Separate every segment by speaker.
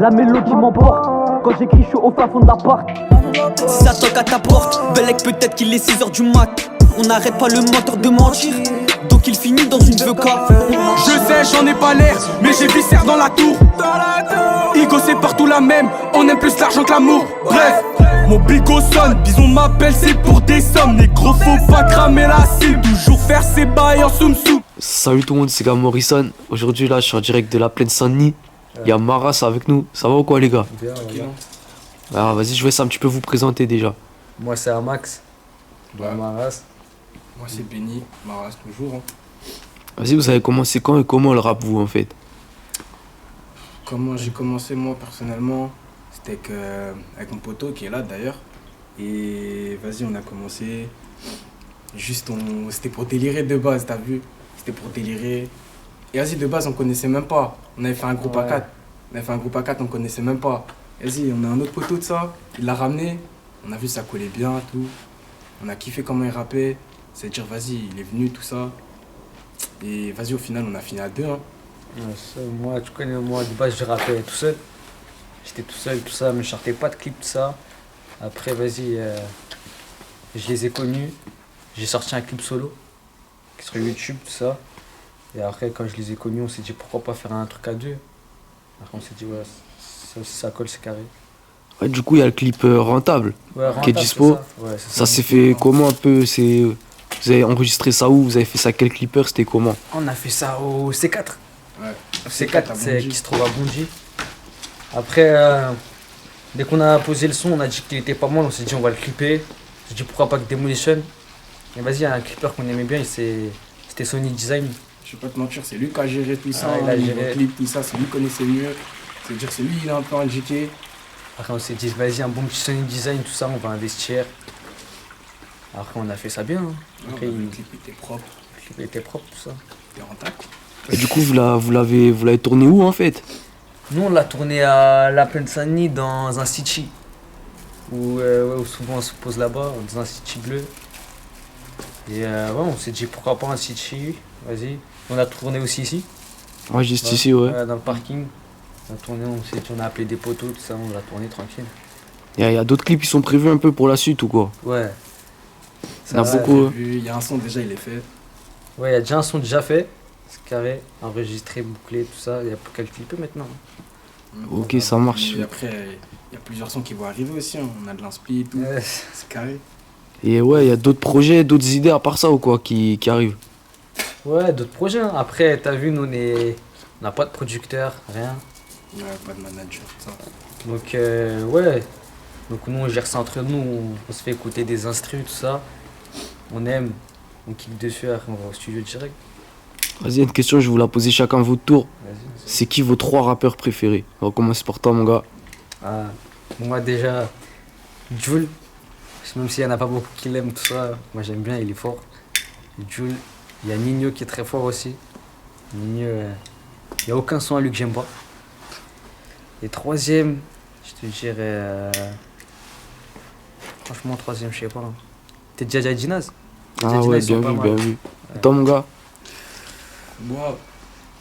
Speaker 1: La mélodie m'emporte. Quand j'écris, je suis au fin fond de l'appart.
Speaker 2: Si ça toque à ta porte, Belek peut-être qu'il est 6h du mat. On n'arrête pas le moteur de mentir, donc il finit dans une VK.
Speaker 3: Je sais, j'en ai pas l'air, mais j'ai viscère dans la tour. Igo c'est partout la même, on aime plus l'argent que l'amour. Bref, mon bigo sonne, bison m'appelle, c'est pour des sommes. Négro faut pas cramer la cible, toujours faire ses bails en soum soum.
Speaker 4: Salut tout le monde, c'est Gab Morrison. Aujourd'hui là, je suis en direct de la plaine Saint-Denis. Il y a Maras avec nous. Ça va ou quoi les gars?
Speaker 5: Bien, voilà.
Speaker 4: Alors vas-y, je vais un petit peu vous présenter déjà.
Speaker 5: Moi c'est Amax,
Speaker 6: Ouais.
Speaker 5: Maras.
Speaker 6: Moi c'est Benny, Maras toujours.
Speaker 4: Vas-y, vous avez commencé quand et comment le rap vous en fait?
Speaker 6: Comment j'ai commencé moi personnellement, c'était avec mon poteau qui est là d'ailleurs. Et vas-y, on a commencé. C'était pour délirer de base, t'as vu? C'était pour délirer. Et vas-y, de base on connaissait même pas. On avait fait un groupe à 4. On avait fait un groupe à 4, on connaissait même pas. Vas-y, on a un autre poteau de ça, il l'a ramené. On a vu ça collait bien, tout. On a kiffé comment il rappait. C'est-à-dire, vas-y, il est venu, tout ça. Et vas-y, au final, on a fini à 2. Hein.
Speaker 5: Ouais, ça, moi, tu connais, moi de base je rappais tout seul. J'étais tout seul, tout ça, mais je sortais pas de clip, tout ça. Après, vas-y, je les ai connus. J'ai sorti un clip solo qui est sur YouTube, tout ça. Et après, quand je les ai connus, on s'est dit pourquoi pas faire un truc à deux. Après, on s'est dit, ouais, ça aussi ça colle, c'est carré.
Speaker 4: Ouais, du coup, il y a le clip Rentable
Speaker 5: Ouais,
Speaker 4: qui est
Speaker 5: rentable,
Speaker 4: dispo.
Speaker 5: c'est ça. Ouais, c'est
Speaker 4: Ça s'est fait comment un peu? Vous avez enregistré ça où? Vous avez fait ça quel clipper? C'était comment?
Speaker 5: On a fait ça au C4.
Speaker 6: Ouais.
Speaker 5: C4,
Speaker 6: à
Speaker 5: c'est
Speaker 6: Bondy.
Speaker 5: qui se trouve à Bondy. Après, dès qu'on a posé le son, on a dit qu'il était pas mal, on s'est dit on va le clipper. J'ai dit pourquoi pas que Demolition. Et vas-y, il y a un clipper qu'on aimait bien, c'était Sony Design.
Speaker 6: Je vais pas te mentir, c'est lui qui a géré tout ça,
Speaker 5: Ah, il a
Speaker 6: niveau
Speaker 5: géré.
Speaker 6: clip, tout ça, c'est lui qui connaissait mieux. C'est-à-dire, c'est lui, il est un peu indiqué.
Speaker 5: Après, on s'est dit vas-y, un bon petit Sony Design, tout ça, on va investir. Après, on a fait ça bien. Hein. Après,
Speaker 6: Le
Speaker 5: il-
Speaker 6: clip était propre,
Speaker 5: le clip était propre, tout ça.
Speaker 6: il était rentable.
Speaker 4: Et du coup, vous l'avez tourné où en fait?
Speaker 5: Nous, on l'a tourné à la plaine Saint-Denis dans un city. Où souvent on se pose là-bas, dans un city bleu. Et ouais, on s'est dit pourquoi pas un city, vas-y. On a tourné aussi ici.
Speaker 4: Moi, juste ici, ouais.
Speaker 5: Dans le parking. On a tourné, on s'est dit, on a appelé des poteaux, tout ça, on l'a tourné tranquille.
Speaker 4: Il y a d'autres clips qui sont prévus un peu pour la suite ou quoi?
Speaker 5: Ouais.
Speaker 4: Il y en a
Speaker 5: Ça,
Speaker 4: beaucoup.
Speaker 6: Il y a un son déjà, il est fait.
Speaker 5: Ouais, il y a déjà un son déjà fait. C'est carré, enregistré, bouclé, tout ça. Il n'y a plus qu'à le clipper maintenant.
Speaker 4: Ok, ça marche.
Speaker 6: Et après, il y a plusieurs sons qui vont arriver aussi. Hein. On a de l'inspi et tout.
Speaker 5: Ouais.
Speaker 6: C'est carré.
Speaker 4: Et ouais, il y a d'autres projets, d'autres idées à part ça ou quoi qui arrivent?
Speaker 5: Ouais, d'autres projets. Hein. Après, t'as vu, nous, on n'a pas de producteur, rien.
Speaker 6: Ouais, pas de manager, tout ça.
Speaker 5: Donc, ouais. Donc, nous, on gère ça entre nous. On se fait écouter des instrus, tout ça. On aime. On kick dessus, après, on va au studio direct.
Speaker 4: Vas-y, une question, je vais vous la poser chacun à votre tour.
Speaker 5: Vas-y.
Speaker 4: C'est qui vos 3 rappeurs préférés? On va commencer par toi, mon gars.
Speaker 5: Ah, moi, déjà, Jul. Même s'il n'y en a pas beaucoup qui l'aiment, tout ça. Moi, j'aime bien, il est fort. Jul. Il y a Nino qui est très fort aussi. Nino, il n'y a aucun son à lui que j'aime pas. Et troisième, je te dirais. Franchement, troisième, je sais pas. T'es déjà à Dinaz?
Speaker 4: Ah ouais, bien vu, bien vu. Et toi, mon gars?
Speaker 6: Moi,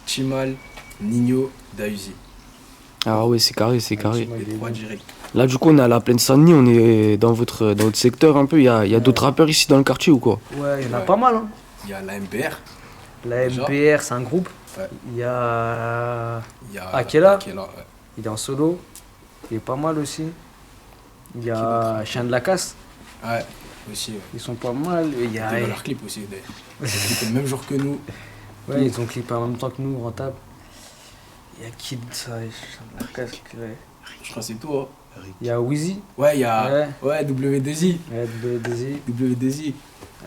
Speaker 6: Chimal, Nino, Dausi.
Speaker 4: Ah ouais, c'est carré, c'est carré.
Speaker 5: Chimal.
Speaker 6: Les trois directs.
Speaker 4: Là, du coup, on est à la plaine Saint-Denis, on est dans votre secteur un peu. Il y a d'autres rappeurs ici dans le quartier ou quoi?
Speaker 5: Ouais, il y en a
Speaker 6: Ouais.
Speaker 5: pas mal. Hein.
Speaker 6: Il y a la MBR.
Speaker 5: La
Speaker 6: Déjà.
Speaker 5: MPR, c'est un groupe.
Speaker 6: Ouais.
Speaker 5: Il y a.
Speaker 6: Il y a
Speaker 5: Akela.
Speaker 6: ouais.
Speaker 5: Il est en solo. Il est pas mal aussi. Il y a
Speaker 6: d'autre?
Speaker 5: Chien de la Casse.
Speaker 6: Ouais, aussi. Ouais.
Speaker 5: Ils sont pas mal. Il y a.
Speaker 6: Dans leur clip aussi, d'ailleurs. Ils ont clippé le même jour que nous.
Speaker 5: Ouais, ils ont clippé en même temps que nous, rentable. Il y a Kid, ça, Chien de la Casse. Ouais.
Speaker 6: Je crois que c'est tout. Hein.
Speaker 5: Il y a Wheezy.
Speaker 6: Ouais, il y a
Speaker 5: Ouais.
Speaker 6: ouais, W2I.
Speaker 5: Ouais, WDZ.
Speaker 6: W2I.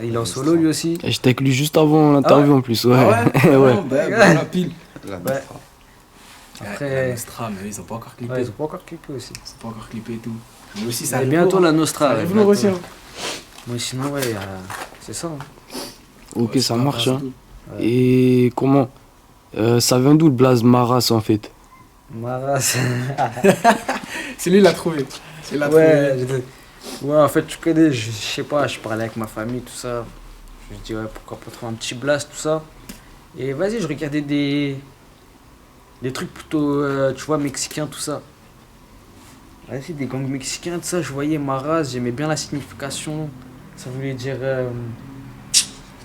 Speaker 5: Il est en solo lui aussi.
Speaker 4: Et j'étais avec lui juste avant l'interview en plus, ouais.
Speaker 6: Ah ouais,
Speaker 4: Ouais.
Speaker 6: Non, bah, la pile.
Speaker 5: Ouais.
Speaker 6: Après,
Speaker 5: Après.
Speaker 6: la Nostra, mais ils ont pas encore clippé.
Speaker 5: Ouais, ils ont pas encore clippé aussi.
Speaker 6: Ils ont pas encore clippé et tout. Mais aussi, ça
Speaker 5: Et
Speaker 6: arrive
Speaker 5: bientôt
Speaker 6: lourd,
Speaker 5: la
Speaker 6: hein.
Speaker 5: Nostra.
Speaker 6: Ça
Speaker 5: ouais,
Speaker 6: arrive lourd aussi.
Speaker 5: bientôt.
Speaker 6: Hein.
Speaker 5: Mais sinon, ouais, c'est ça. Hein.
Speaker 4: Ok,
Speaker 6: Ouais,
Speaker 4: ça
Speaker 6: c'est pas
Speaker 4: marche.
Speaker 6: grave,
Speaker 4: Hein.
Speaker 6: c'est tout.
Speaker 5: Ouais.
Speaker 4: Et comment? Ça vient d'où le blaze Maras en fait?
Speaker 5: Maras.
Speaker 6: C'est lui qui l'a trouvé. C'est lui qui l'a
Speaker 5: Ouais,
Speaker 6: trouvé.
Speaker 5: ouais, en fait, tu connais, je sais pas, je parlais avec ma famille, tout ça. Je me dis, ouais, pourquoi pas trouver un petit blast, tout ça. Et vas-y, je regardais des trucs plutôt, tu vois, mexicains, tout ça. Vas-y, des gangs mexicains, tout ça, je voyais Maras, j'aimais bien la signification. Ça voulait dire.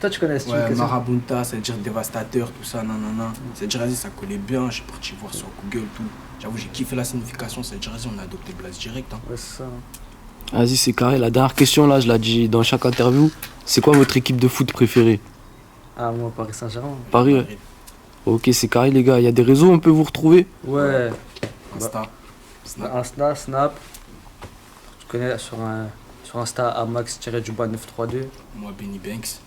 Speaker 5: Toi, tu connais la
Speaker 6: Ouais,
Speaker 5: signification?
Speaker 6: Marabunta, ça veut dire dévastateur, tout ça, nanana. Cette Jirazi, ça collait bien, j'ai parti voir sur Google, tout. J'avoue, j'ai kiffé la signification, cette Jirazi, on a adopté Blaze direct. Hein.
Speaker 5: Ouais, c'est ça.
Speaker 4: Vas-y, c'est carré. La dernière question, là, je l'ai dit dans chaque interview. C'est quoi votre équipe de foot préférée?
Speaker 5: Ah, moi, Paris Saint-Germain.
Speaker 4: Paris, ouais. Ok, c'est carré, les gars. Il y a des réseaux, on peut vous retrouver?
Speaker 5: Ouais.
Speaker 6: Insta. Snap.
Speaker 5: Insta, Snap. Tu connais sur Insta Amax-932
Speaker 6: Moi, Benny Banks.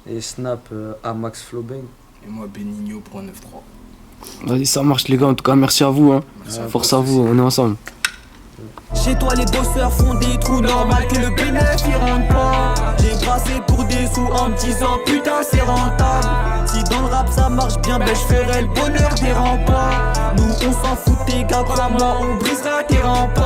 Speaker 5: et Snap Amax Flowbang.
Speaker 6: Et moi, Benigno.93.
Speaker 4: Vas-y, ça marche, les gars. En tout cas, merci à vous. Hein.
Speaker 6: Merci à vous.
Speaker 4: Force à vous, on est ensemble.
Speaker 2: Chez toi les bosseurs font des trous, normal que le bénéfice il rentre pas. J'ai brassé pour des sous en me disant putain c'est rentable. Si dans le rap ça marche bien, ben je ferai le bonheur des remparts. Nous on s'en fout tes gars, crois-moi on brisera tes remparts.